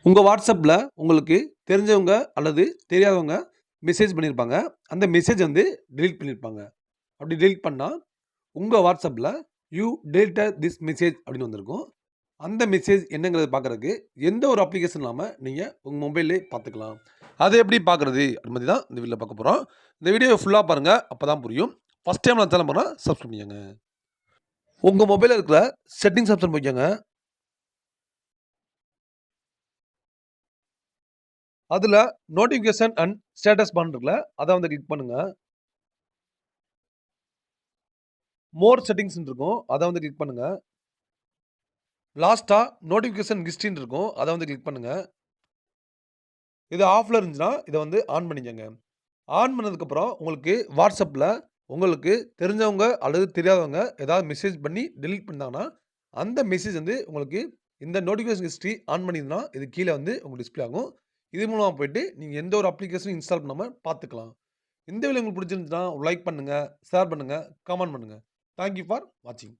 உங்க WhatsAppல உங்களுக்கு தெரிஞ்சவங்க அல்லது தெரியாதவங்க மெசேஜ் பண்ணியிருப்பாங்க. அந்த மெசேஜ் வந்து டெலீட் பண்ணியிருப்பாங்க. அப்படி டெலீட் பண்ணா, உங்க WhatsAppல யூ டெலிட்டட் திஸ் மெசேஜ் அப்படின்னு வந்திருக்கும். அந்த மெசேஜ் என்னங்கிறத பார்க்கறதுக்கு எந்த ஒரு அப்ளிகேஷன் இல்லாம நீங்க உங்க மொபைல்லேயே பார்த்துக்கலாம். அத எப்படி பார்க்குறது? அது பத்தி தான் இந்த வீடியோல பார்க்க போறோம். இந்த வீடியோவ ஃபுல்லா பாருங்க. அப்பதான் புரியும். ஃபர்ஸ்ட் டைம் நம்ம சேனல் பண்ணா சப்ஸ்கிரைப் பண்ணிக்கங்க. உங்க மொபைல்ல இருக்கிற செட்டிங்ஸ் ஆப்ஷன் போய்க்கோங்க. அதுல நோட்டிஃபிகேஷன் அண்ட் ஸ்டேட்டஸ் பார் இருக்குல்ல, அத வந்து கிளிக் பண்ணுங்க. மோர் செட்டிங்ஸ்ன்னு இருக்கும். அத வந்து கிளிக் பண்ணுங்க. லாஸ்ட்டா நோட்டிஃபிகேஷன் ஹிஸ்டரின்னு இருக்கும். அத வந்து கிளிக் பண்ணுங்க. இது ஆஃப்ல இருந்துச்சுன்னா, இத வந்து ஆன் பண்ணிக்கங்க. ஆன் பண்ணதுக்கப்புறம் உங்களுக்கு WhatsAppல உங்களுக்கு தெரிஞ்சவங்க அல்லது தெரியாதவங்க ஏதாவது மெசேஜ் பண்ணி டெலீட் பண்ணாங்கன்னா, அந்த மெசேஜ் வந்து உங்களுக்கு இந்த நோட்டிஃபிகேஷன் ஹிஸ்டரி ஆன் பண்ணியிருந்தா, இது கீழ வந்து உங்களுக்கு டிஸ்ப்ளே ஆகும். இது மூலமா போயிட்டு நீங்க எந்த ஒரு அப்ளிகேஷனும் இன்ஸ்டால் பண்ணாம பார்த்துக்கலாம். இந்த வீடியோ உங்களுக்கு பிடிச்சிருந்துச்சுன்னா லைக் பண்ணுங்க, ஷேர் பண்ணுங்க, கமெண்ட் பண்ணுங்க. தேங்க் யூ ஃபார் வாட்சிங்.